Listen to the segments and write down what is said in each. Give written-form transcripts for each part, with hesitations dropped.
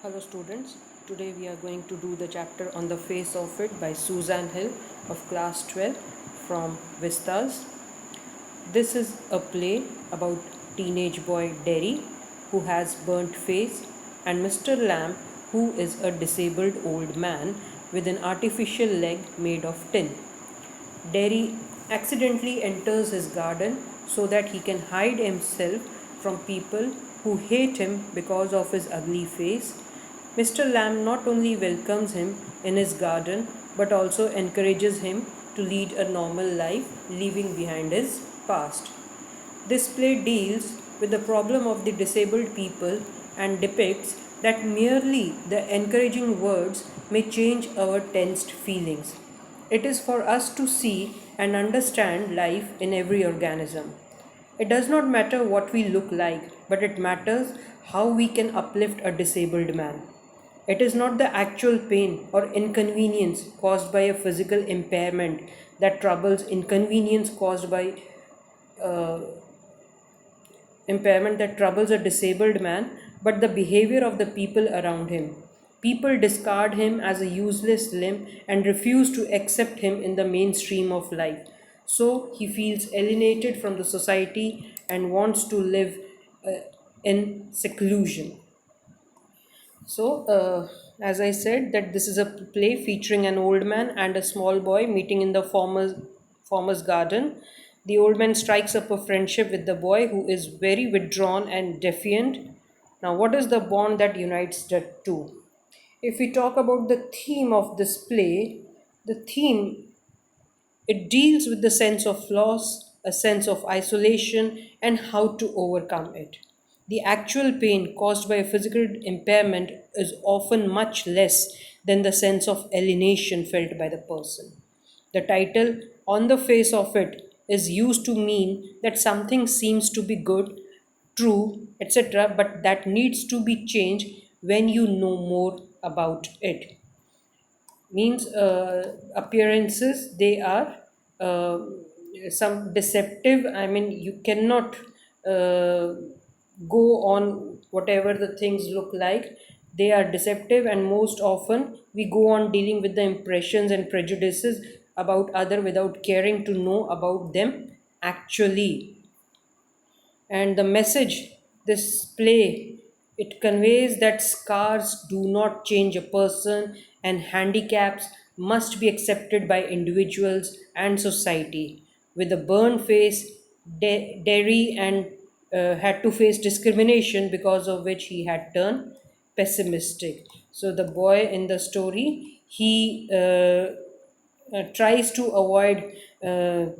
Hello students, today we are going to do the chapter On the Face of It by Susan Hill of class 12 from Vistas. This is a play about teenage boy Derry who has burnt face and Mr. Lamb who is a disabled old man with an artificial leg made of tin. Derry accidentally enters his garden so that he can hide himself from people who hate him because of his ugly face. Mr. Lamb not only welcomes him in his garden but also encourages him to lead a normal life, leaving behind his past. This play deals with the problem of the disabled people and depicts that merely the encouraging words may change our tensed feelings. It is for us to see and understand life in every organism. It does not matter what we look like, but it matters how we can uplift a disabled man. It is not the actual pain or inconvenience caused by a physical impairment that troubles inconvenience caused by uh, impairment that troubles a disabled man, but the behavior of the people around him. People discard him as a useless limb and refuse to accept him in the mainstream of life. So he feels alienated from the society and wants to live uh, in seclusion. As I said, that this is a play featuring an old man and a small boy meeting in the farmer's garden. The old man strikes up a friendship with the boy, who is very withdrawn and defiant. Now, what is the bond that unites the two? If we talk about the theme of this play, the theme it deals with the sense of loss, a sense of isolation, and how to overcome it. The actual pain caused by a physical impairment is often much less than the sense of alienation felt by the person. The title, On the Face of It, is used to mean that something seems to be good, true, etc., but that needs to be changed when you know more about it. Means appearances, they are uh, some deceptive. I mean, you cannot uh, go on whatever the things look like. They are deceptive, and most often we go on dealing with the impressions and prejudices about other without caring to know about them actually. And the message this play, it conveys that scars do not change a person and handicaps must be accepted by individuals and society. With a burned face, Derry and had to face discrimination, because of which he had turned pessimistic. So the boy in the story, he tries to avoid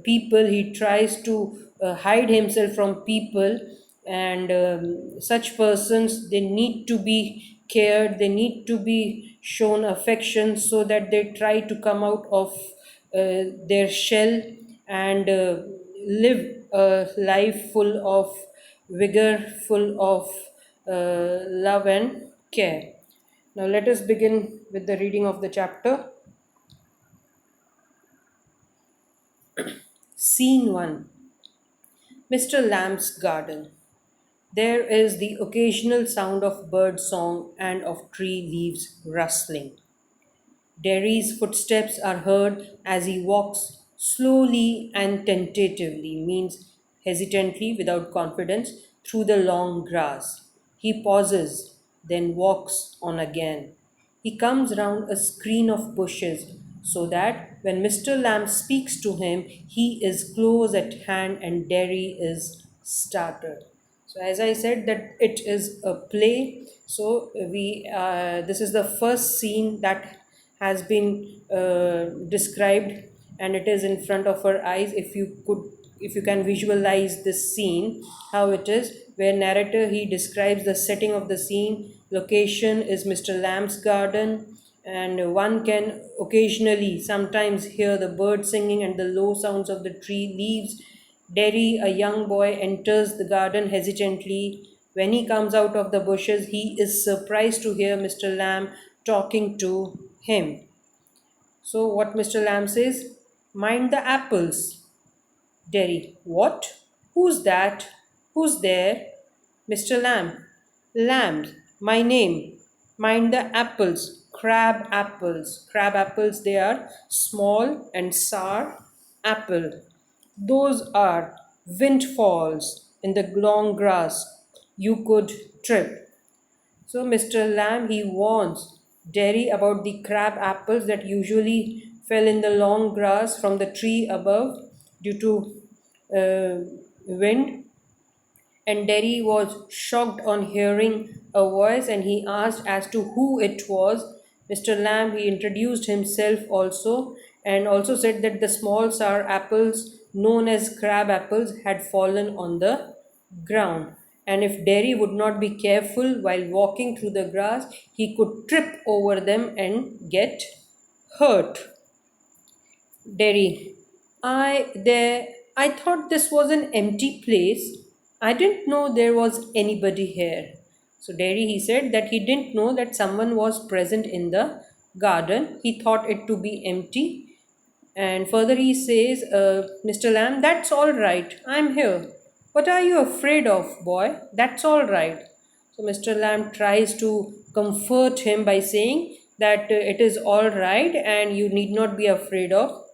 people, he tries to hide himself from people, and such persons, they need to be cared, they need to be shown affection, so that they try to come out of their shell and live a life full of vigor, full of love and care. Now let us begin with the reading of the chapter. Scene 1. Mr. Lamb's garden. There is the occasional sound of bird song and of tree leaves rustling. Derry's footsteps are heard as he walks slowly and tentatively, means hesitantly, without confidence, through the long grass. He pauses, then walks on again. He comes round a screen of bushes so that when Mr. Lamb speaks to him, he is close at hand and Derry is startled. So, as I said, that it is a play. So, we this is the first scene that has been described, and it is in front of our eyes. If you can visualize this scene, how it is, where narrator he describes the setting of the scene. Location is Mr. Lamb's garden, and one can occasionally sometimes hear the bird singing and the low sounds of the tree leaves. Derry, a young boy, enters the garden hesitantly. When he comes out of the bushes, he is surprised to hear Mr. Lamb talking to him. So, what Mr. Lamb says, mind the apples. Derry, what? Who's that? Who's there? Mr. Lamb, Lamb, my name. Mind the apples, crab apples. Crab apples, they are small and sour apple. Those are windfalls in the long grass. You could trip. So Mr. Lamb he warns Derry about the crab apples that usually fell in the long grass from the tree above due to wind, and Derry was shocked on hearing a voice and he asked as to who it was. Mr. Lamb he introduced himself also and also said that the small sour apples known as crab apples had fallen on the ground. And if Derry would not be careful while walking through the grass, he could trip over them and get hurt. Derry. I thought this was an empty place. I didn't know there was anybody here. So Derry he said that he didn't know that someone was present in the garden. He thought it to be empty. And further he says, Mr. Lamb, that's all right. I'm here. What are you afraid of, boy? That's all right. So Mr. Lamb tries to comfort him by saying that it is all right and you need not be afraid of.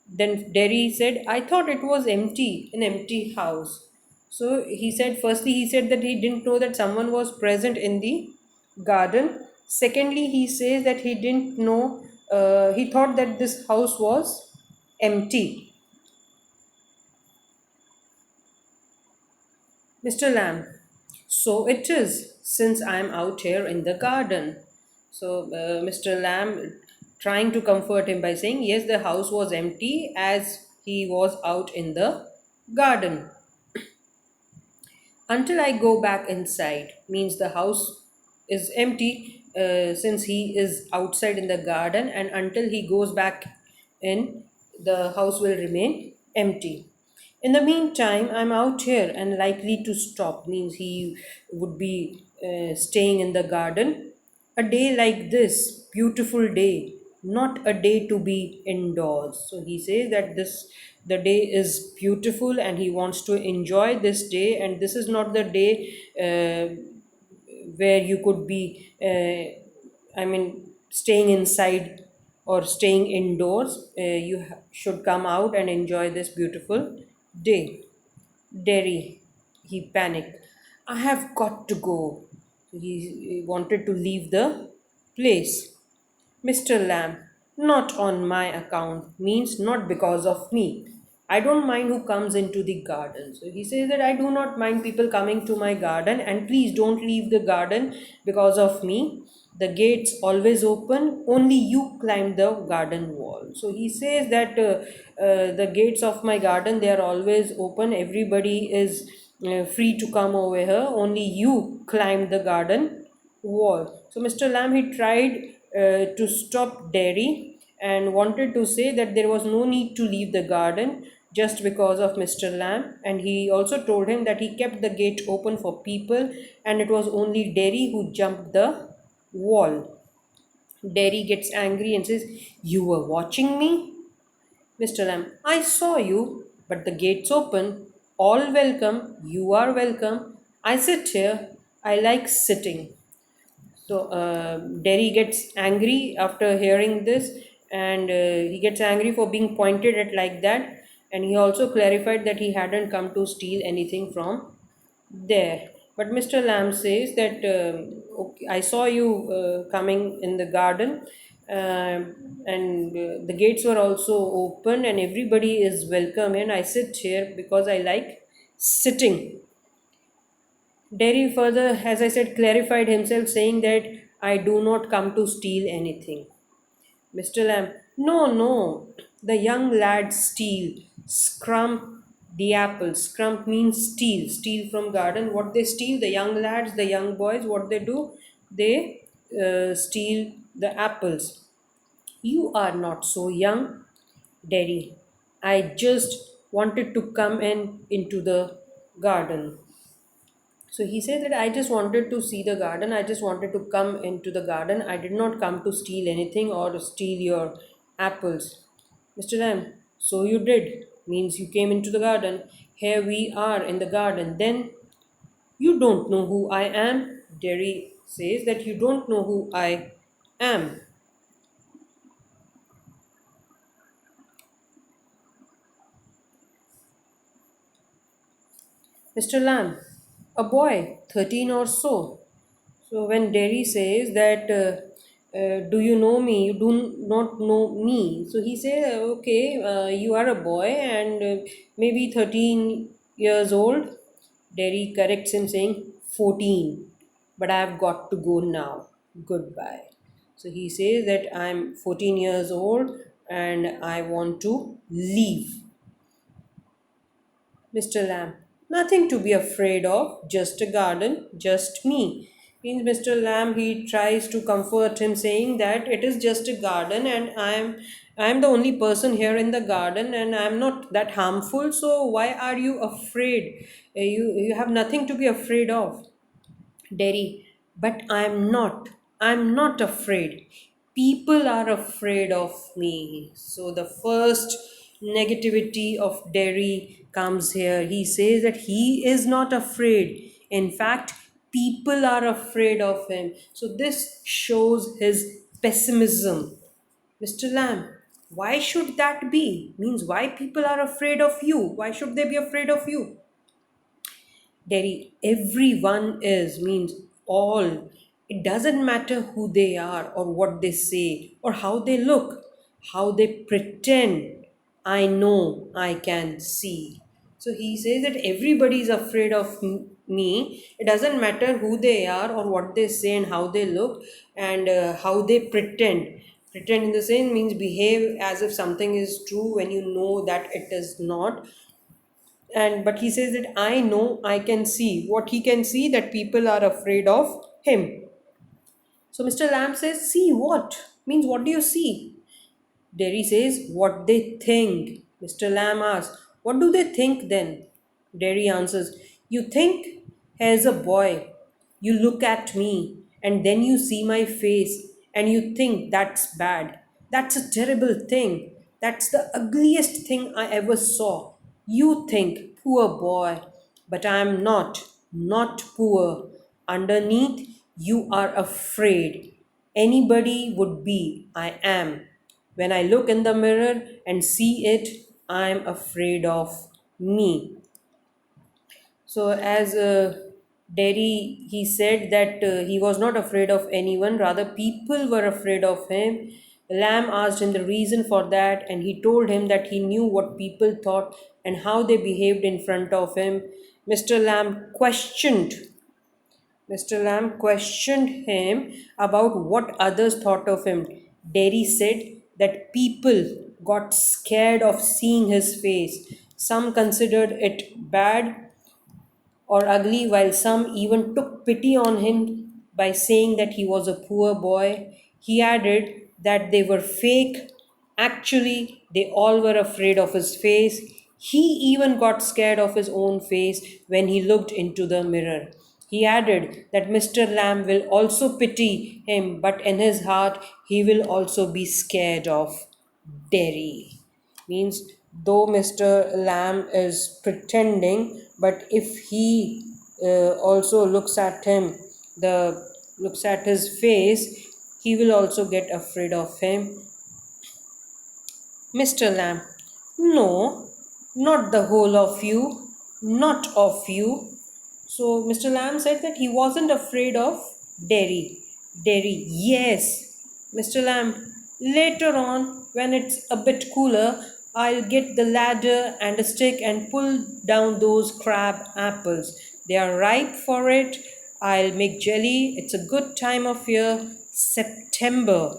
Then Derry said, I thought it was empty, an empty house. So he said, firstly, he said that he didn't know that someone was present in the garden. Secondly, he says that he didn't know, he thought that this house was empty. Mr. Lamb, so it is, since I am out here in the garden. So Mr. Lamb trying to comfort him by saying, yes, the house was empty as he was out in the garden. Until I go back inside, means the house is empty since he is outside in the garden, and until he goes back in, the house will remain empty. In the meantime, I'm out here and likely to stop, means he would be staying in the garden. A day like this, beautiful day, not a day to be indoors. So he says that the day is beautiful and he wants to enjoy this day, and this is not the day where you could be I mean staying inside or staying indoors. Should come out and enjoy this beautiful day. Derry, he panicked. I have got to go. He wanted to leave the place. Mr. Lamb, not on my account means not because of me. I don't mind who comes into the garden. So he says that I do not mind people coming to my garden, and please don't leave the garden because of me. The gates always open, only you climb the garden wall. So he says that the gates of my garden, they are always open. Everybody is free to come over here. Only you climb the garden wall. So Mr. Lamb he tried to stop Derry and wanted to say that there was no need to leave the garden just because of Mr. Lamb, and he also told him that he kept the gate open for people and it was only Derry who jumped the wall. Derry gets angry and says, you were watching me? Mr. Lamb, I saw you, but the gate's open. All welcome. You are welcome. I sit here. I like sitting. So Derry gets angry after hearing this, and he gets angry for being pointed at like that. And he also clarified that he hadn't come to steal anything from there. But Mr. Lamb says that okay, I saw you coming in the garden, and the gates were also open, and everybody is welcome. And I sit here because I like sitting. Derry further, as I said, clarified himself, saying that I do not come to steal anything. Mr. Lamb, no, no, the young lads steal, scrump the apples. Scrump means steal, steal from garden. What they steal, the young lads, the young boys, what they do, they steal the apples. You are not so young, Derry. I just wanted to come in into the garden. So he said that I just wanted to see the garden. I just wanted to come into the garden. I did not come to steal anything or steal your apples. Mr. Lamb, so you did. Means you came into the garden. Here we are in the garden. Then you don't know who I am? Derry says that you don't know who I am. Mr. Lamb, a boy, 13 or so. So when Derry says that, do you know me? You do not know me. So he says, okay, you are a boy and maybe 13 years old. Derry corrects him saying 14. But I have got to go now. Goodbye. So he says that I'm 14 years old and I want to leave. Mr. Lamb, nothing to be afraid of, just a garden, just me. Means Mr. Lamb, he tries to comfort him, saying that it is just a garden and I'm the only person here in the garden and I'm not that harmful, so why are you afraid? You have nothing to be afraid of. Derry, but I'm not. I'm not afraid. People are afraid of me. So the first negativity of Derry comes here. He says that he is not afraid. In fact, people are afraid of him. So this shows his pessimism. Mr. Lamb, why should that be? Means why people are afraid of you? Why should they be afraid of you? Derry, everyone is means all. It doesn't matter who they are or what they say or how they look, how they pretend. I know I can see. So he says that everybody is afraid of me. It doesn't matter who they are or what they say and how they look and how they pretend. Pretend in the same means behave as if something is true when you know that it is not. And but he says that I know I can see what he can see, that people are afraid of him. So Mr. Lamb says, see what? Means what do you see? Derry says, what they think. Mr. Lamb asks, what do they think then? Derry answers, you think, here's a boy, you look at me and then you see my face and you think that's bad. That's a terrible thing. That's the ugliest thing I ever saw. You think, poor boy, but I am not poor. Underneath, you are afraid. Anybody would be. I am. When I look in the mirror and see it, I am afraid of me. So, as Derry, he said that he was not afraid of anyone, rather, people were afraid of him. Lamb asked him the reason for that, and he told him that he knew what people thought and how they behaved in front of him. Mr. Lamb questioned Mr. Lamb questioned him about what others thought of him. Derry said that people got scared of seeing his face. Some considered it bad or ugly, while some even took pity on him by saying that he was a poor boy. He added that they were fake. Actually, they all were afraid of his face. He even got scared of his own face when he looked into the mirror. He added that Mr. Lamb will also pity him, but in his heart, he will also be scared of Derry. Means though Mr. Lamb is pretending, but if he also the looks at his face, he will also get afraid of him. Mr. Lamb, no, not the whole of you, not of you. So Mr. Lamb said that he wasn't afraid of Derry. Derry, yes. Mr. Lamb, later on, when it's a bit cooler, I'll get the ladder and a stick and pull down those crab apples. They are ripe for it. I'll make jelly. It's a good time of year, September.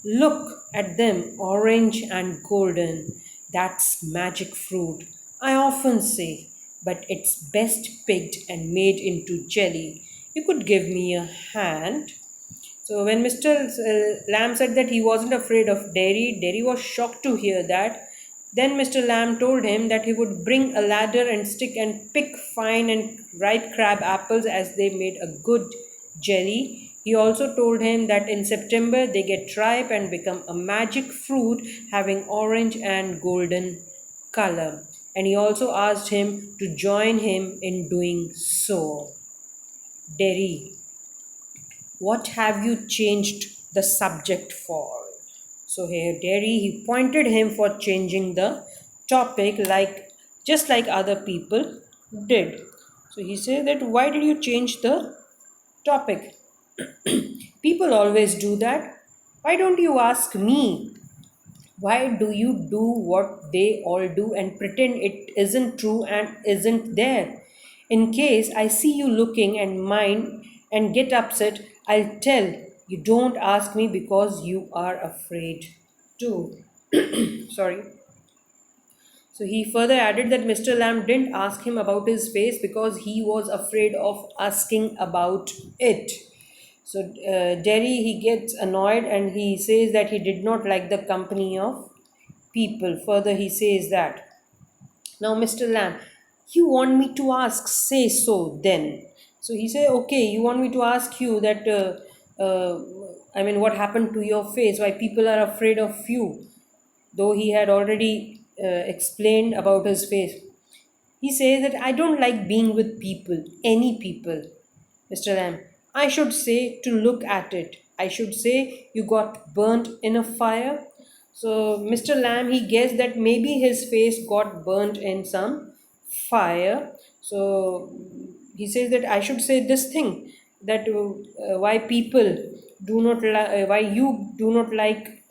Look at them, orange and golden. That's magic fruit. I often say, but it's best picked and made into jelly. You could give me a hand. So when Mr. Lamb said that he wasn't afraid of Derry, Derry was shocked to hear that. Then Mr. Lamb told him that he would bring a ladder and stick and pick fine and ripe crab apples as they made a good jelly. He also told him that in September they get ripe and become a magic fruit having orange and golden color. And he also asked him to join him in doing so. Derry What have you changed the subject for? So here, Derry, he pointed him for changing the topic, like just like other people did. So he said that, why did you change the topic? People always do that. Why don't you ask me? Why do you do what they all do and pretend it isn't true and isn't there? In case I see you looking and mind and get upset, I'll tell you don't ask me because you are afraid to. Sorry. So he further added that Mr. Lamb didn't ask him about his face because he was afraid of asking about it. So Derry, he gets annoyed and he says that he did not like the company of people. Further, he says that, now, Mr. Lamb, you want me to ask, say so then. So he said, okay, you want me to ask you that, what happened to your face, why people are afraid of you, though he had already explained about his face. He says that I don't like being with people, any people, Mr. Lamb. I should say to look at it. I should say you got burnt in a fire. So Mr. Lamb, he guessed that maybe his face got burnt in some fire. So he says that I should say this thing, that why people why you do not like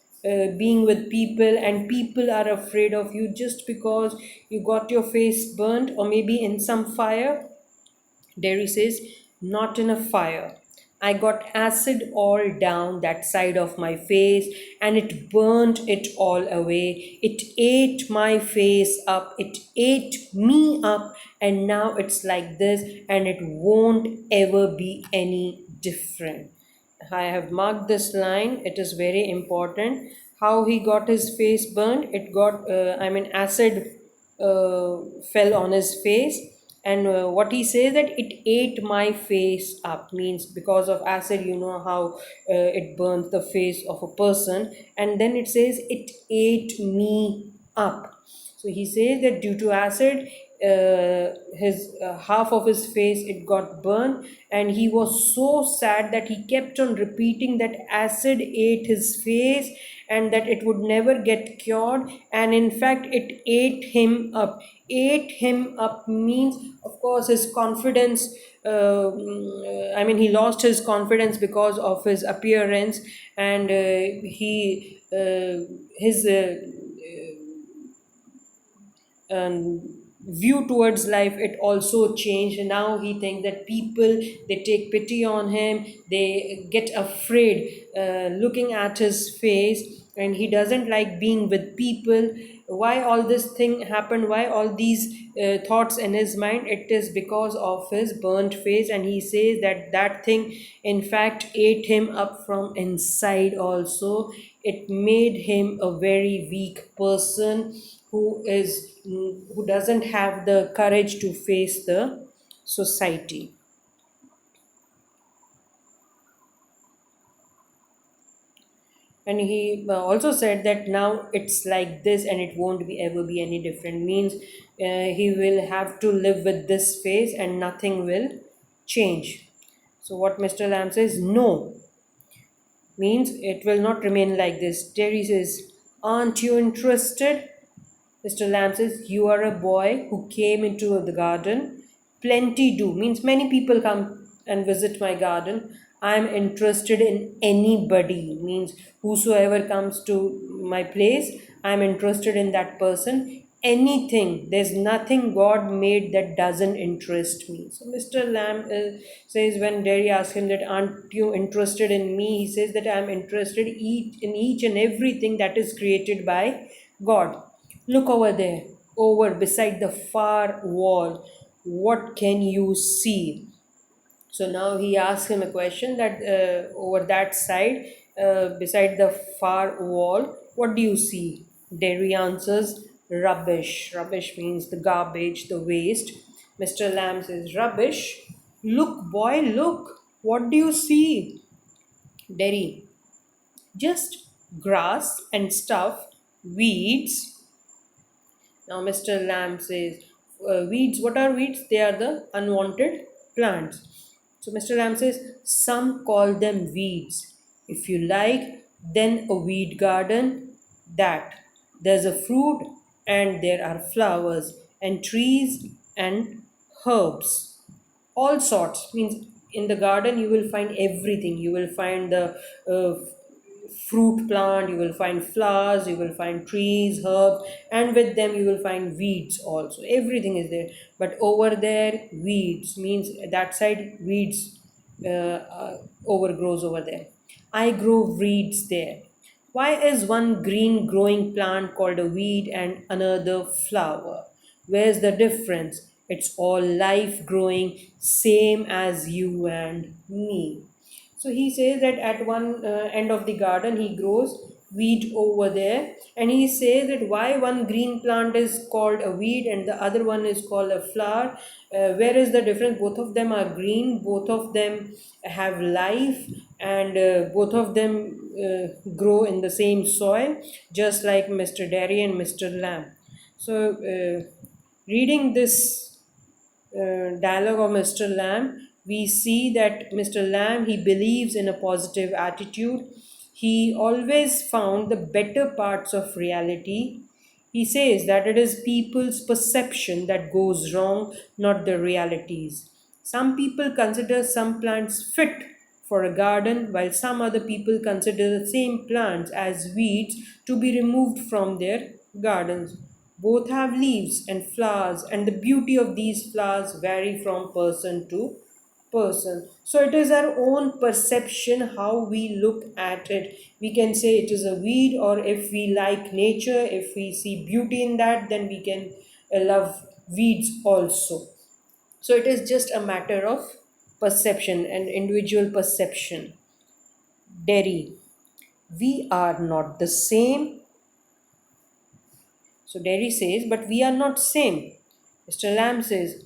being with people, and people are afraid of you just because you got your face burnt or maybe in some fire. Derry says, not in a fire. I got acid all down that side of my face and it burnt it all away. It ate my face up, it ate me up, and now it's like this and it won't ever be any different. I have marked this line, it is very important. How he got his face burned, it got, acid uh, fell on his face, and what he says that it ate my face up means because of acid, you know how it burns the face of a person, and then it says it ate me up. So he says that due to acid, his half of his face it got burned, and he was so sad that he kept on repeating that acid ate his face and that it would never get cured, and in fact it ate him up. Ate him up means, of course, his confidence. He lost his confidence because of his appearance, and he his um, view towards life it also changed. Now he thinks that people, they take pity on him, they get afraid looking at his face, and he doesn't like being with people. Why all this thing happened, why all these thoughts in his mind? It is because of his burnt face, and he says that that thing in fact ate him up from inside also. It made him a very weak person who doesn't have the courage to face the society. And he also said that now it's like this and it won't be ever be any different means he will have to live with this phase and nothing will change. So what Mr. Lamb says, no, means it will not remain like this. Terry says, aren't you interested? Mr. Lamb says, you are a boy who came into the garden. Plenty do, means many people come and visit my garden. I am interested in anybody, means whosoever comes to my place, I am interested in that person. Anything, there's nothing God made that doesn't interest me. So Mr. Lamb says, when Derry asks him that, aren't you interested in me? He says that I'm interested in each and everything that is created by God. Look over there, over beside the far wall. What can you see? So now he asks him a question that over that side, beside the far wall, what do you see? Derry answers, rubbish. Rubbish means the garbage, the waste. Mr. Lamb says, rubbish? Look, boy, look. What do you see? Derry, just grass and stuff, weeds. Now, Mr. Lamb says, weeds, what are weeds? They are the unwanted plants. So Mr. Lamb says, some call them weeds. If you like, then a weed garden, that. There's a fruit and there are flowers and trees and herbs, all sorts. Means in the garden you will find everything. You will find the fruit plant, you will find flowers, you will find trees, herbs, and with them you will find weeds also. Everything is there. But over there, weeds means that side weeds overgrows over there. I grow weeds there. Why is one green growing plant called a weed and another flower? Where's the difference? It's all life growing, same as you and me. So he says that at one end of the garden he grows wheat over there, and he says that why one green plant is called a weed and the other one is called a flower. Where is the difference? Both of them are green, both of them have life, and both of them grow in the same soil, just like Mr. Dairy and Mr. Lamb. So, reading this dialogue of Mr. Lamb, we see that Mr. Lamb, he believes in a positive attitude. He always found the better parts of reality. He says that it is people's perception that goes wrong, not the realities. Some people consider some plants fit for a garden, while some other people consider the same plants as weeds to be removed from their gardens. Both have leaves and flowers, and the beauty of these flowers vary from person to person. So it is our own perception how we look at it. We can say it is a weed, or if we like nature, if we see beauty in that, then we can love weeds also. So it is just a matter of perception and individual perception. Derry, we are not the same. So Derry says, but we are not same. Mr. Lamb says,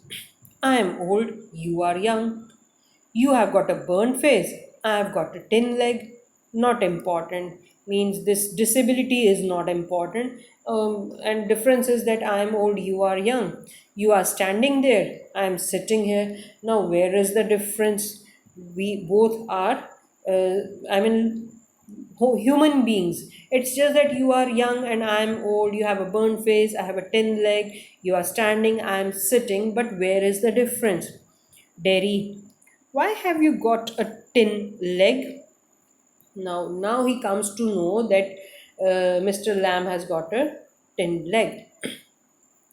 I am old, you are young. You have got a burnt face, I have got a tin leg. Not important. Means this disability is not important. And difference is that I am old, you are young. You are standing there, I am sitting here. Now, where is the difference? We both are, uh, I mean, human beings. It's just that you are young and I'm old, you have a burnt face, I have a tin leg, you are standing, I'm sitting, but where is the difference? Derry, why have you got a tin leg? Now he comes to know that Mr. Lamb has got a tin leg.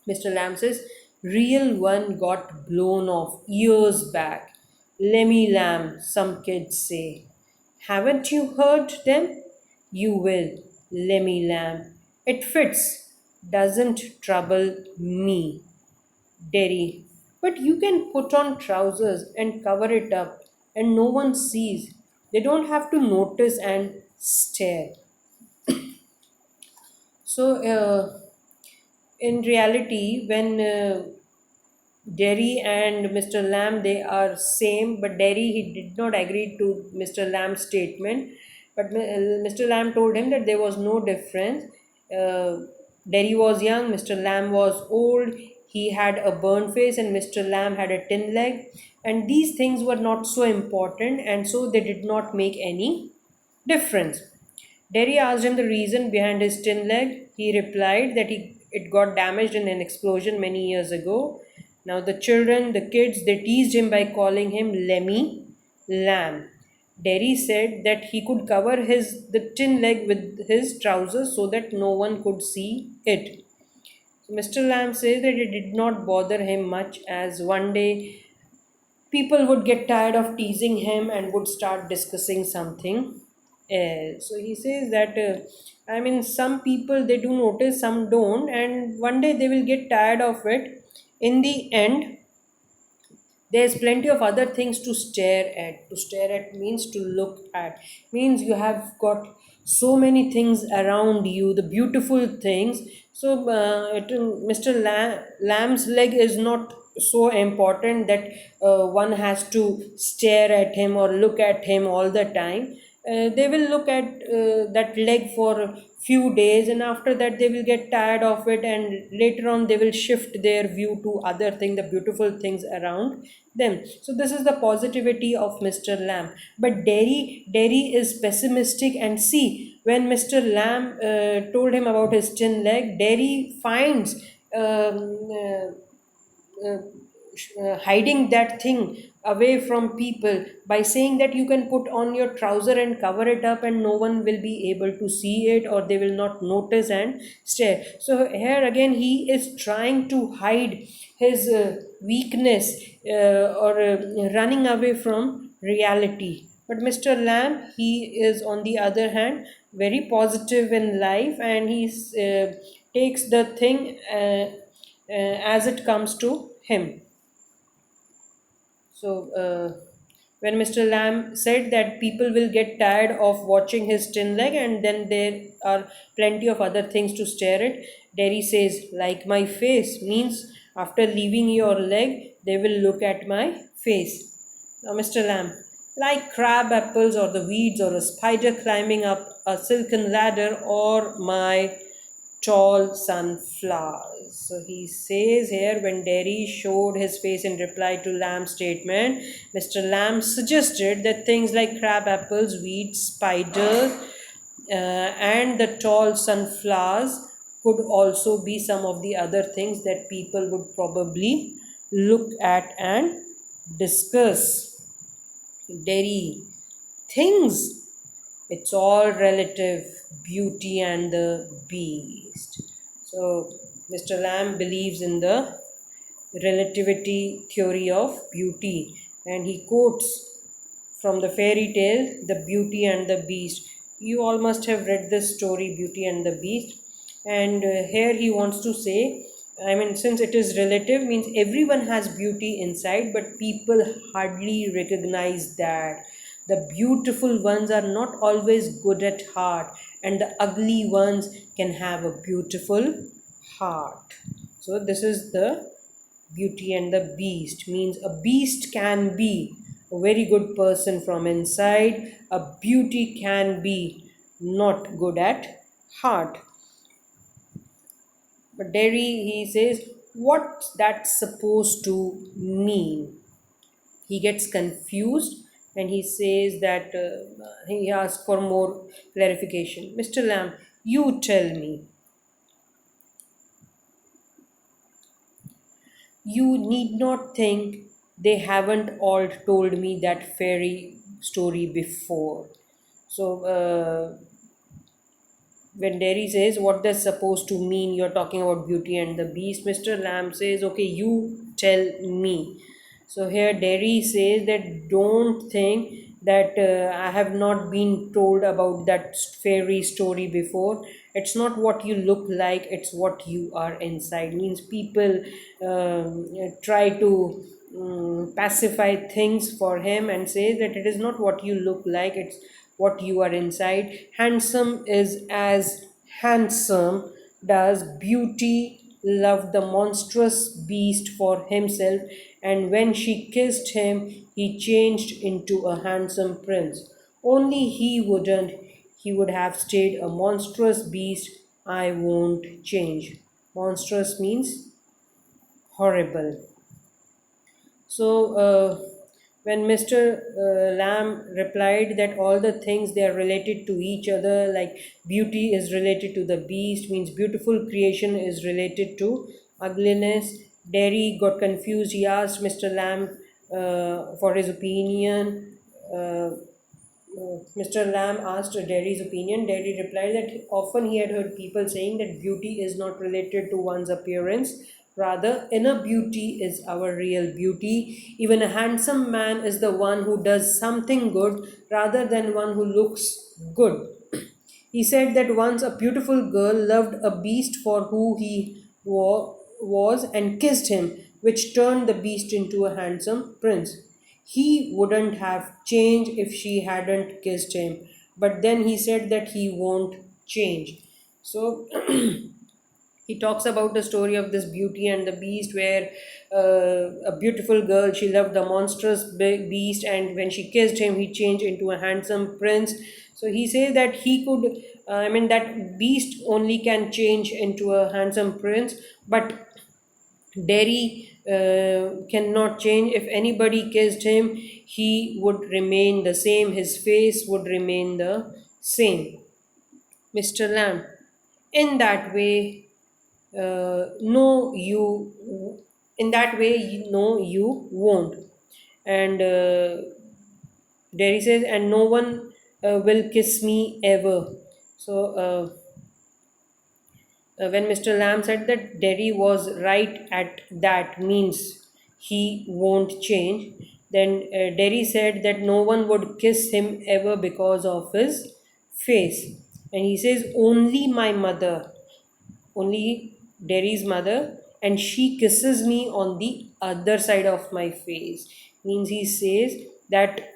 Mr. Lamb says, real one got blown off years back. Lemmy Lamb, some kids say. Haven't you heard them? You will, Lemmy Lamb. It fits, doesn't trouble me. Derry, but you can put on trousers and cover it up, and no one sees. They don't have to notice and stare. So, in reality, when Derry and Mr. Lamb, they are same, but Derry, he did not agree to Mr. Lamb's statement. But Mr. Lamb told him that there was no difference. Derry was young, Mr. Lamb was old. He had a burnt face, and Mr. Lamb had a tin leg. And these things were not so important, and so they did not make any difference. Derry asked him the reason behind his tin leg. He replied that it got damaged in an explosion many years ago. Now the children, the kids, they teased him by calling him Lemmy Lamb. Derry said that he could cover the tin leg with his trousers so that no one could see it. Mr. Lamb says that it did not bother him much, as one day people would get tired of teasing him and would start discussing something else. So he says that I mean, some people they do notice, some don't, and one day they will get tired of it. In the end, there's plenty of other things to stare at means to look at, means you have got so many things around you, the beautiful things. So Mr. Lamb's leg is not so important that one has to stare at him or look at him all the time. they will look at that leg for a few days, and after that they will get tired of it, and later on they will shift their view to other thing, the beautiful things around them. So this is the positivity of Mr. Lamb. But Derry is pessimistic, and see, when Mr. Lamb told him about his tin leg, Derry finds hiding that thing away from people by saying that you can put on your trouser and cover it up, and no one will be able to see it, or they will not notice and stare. So here again he is trying to hide his weakness, or running away from reality. But Mr. Lamb, he is on the other hand very positive in life, and he takes the thing as it comes to him. So, when Mr. Lamb said that people will get tired of watching his tin leg, and then there are plenty of other things to stare at, Derry says, like my face, means after leaving your leg, they will look at my face. Now, Mr. Lamb, like crab apples or the weeds or a spider climbing up a silken ladder or my tall sunflowers. So he says here, when Derry showed his face in reply to Lamb's statement, Mr. Lamb suggested that things like crab apples, weeds, spiders, and the tall sunflowers could also be some of the other things that people would probably look at and discuss. Derry, things, it's all relative, beauty and the beast. So Mr. Lamb believes in the relativity theory of beauty, and he quotes from the fairy tale The Beauty and the Beast. You all must have read this story, Beauty and the Beast. And here he wants to say, I mean, since it is relative, means everyone has beauty inside, but people hardly recognize that. The beautiful ones are not always good at heart, and the ugly ones can have a beautiful heart. So, this is the Beauty and the Beast. Means a beast can be a very good person from inside, a beauty can be not good at heart. But Derry, he says, what's that supposed to mean? He gets confused, and he says that he asks for more clarification. Mr. Lamb, you tell me. You need not think they haven't all told me that fairy story before. So, when Derry says, what does supposed to mean? You're talking about Beauty and the Beast. Mr. Lamb says, okay, you tell me. So here Derry says that don't think that I have not been told about that fairy story before. It's not what you look like, it's what you are inside. Means people try to pacify things for him and say that it is not what you look like, it's what you are inside. Handsome is as handsome does beauty love the monstrous beast for himself, and when she kissed him, he changed into a handsome prince. Only he wouldn't. He would have stayed a monstrous beast. I won't change. Monstrous means horrible. So, when Mr. Lamb replied that all the things they are related to each other, like beauty is related to the beast, means beautiful creation is related to ugliness. Derry got confused. He asked Mr. Lamb for his opinion. Mr. Lamb asked Derry's opinion. Derry replied that often he had heard people saying that beauty is not related to one's appearance. Rather, inner beauty is our real beauty. Even a handsome man is the one who does something good rather than one who looks good. He said that once a beautiful girl loved a beast for who he was and kissed him, which turned the beast into a handsome prince. He wouldn't have changed if she hadn't kissed him, but then he said that he won't change. So, He talks about the story of this Beauty and the Beast, where a beautiful girl, she loved the monstrous beast, and when she kissed him, he changed into a handsome prince. So he says that he could, that beast only can change into a handsome prince, but Derry cannot change. If anybody kissed him, he would remain the same, his face would remain the same. Mr. Lamb, in that way, no, in that way, no, you won't. And Derry says, and no one will kiss me ever. So, when Mr. Lamb said that Derry was right at that means he won't change, then Derry said that no one would kiss him ever because of his face. And he says, only my mother, only Derry's mother, and she kisses me on the other side of my face. Means he says that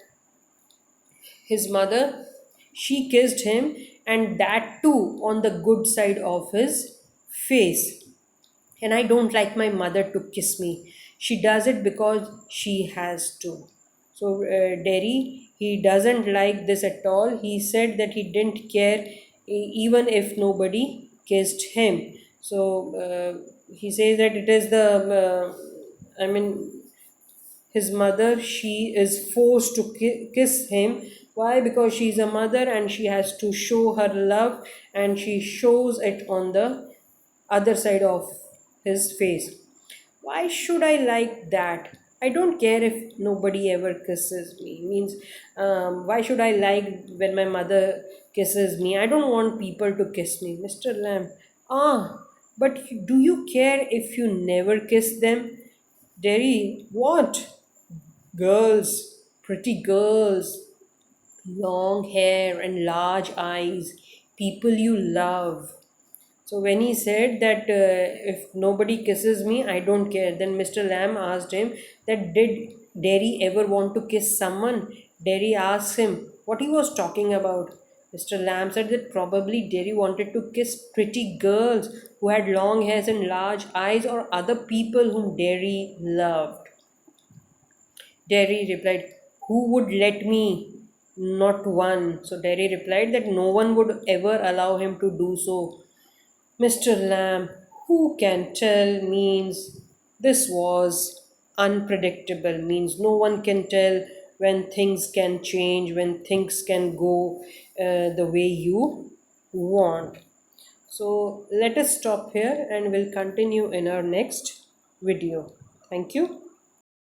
his mother, she kissed him, and that too on the good side of his face. And I don't like my mother to kiss me. She does it because she has to. So, Derry, he doesn't like this at all. He said that he didn't care even if nobody kissed him. So, he says that it is I mean, his mother, she is forced to kiss him. Why? Because she's a mother and she has to show her love, and she shows it on the other side of his face. Why should I like that? I don't care if nobody ever kisses me. Means, why should I like when my mother kisses me? I don't want people to kiss me. Mr. Lamb, ah, but do you care if you never kiss them? Derry, what? Girls, pretty girls, long hair and large eyes, people you love. So when he said that if nobody kisses me, I don't care, then Mr. Lamb asked him that did Derry ever want to kiss someone? Derry asked him what he was talking about. Mr. Lamb said that probably Derry wanted to kiss pretty girls who had long hairs and large eyes, or other people whom Derry loved. Derry replied, who would let me? Not one. So Derry replied that no one would ever allow him to do so. Mr. Lamb, who can tell means this was unpredictable, means no one can tell when things can change, when things can go the way you want. So let us stop here and we'll continue in our next video. Thank you.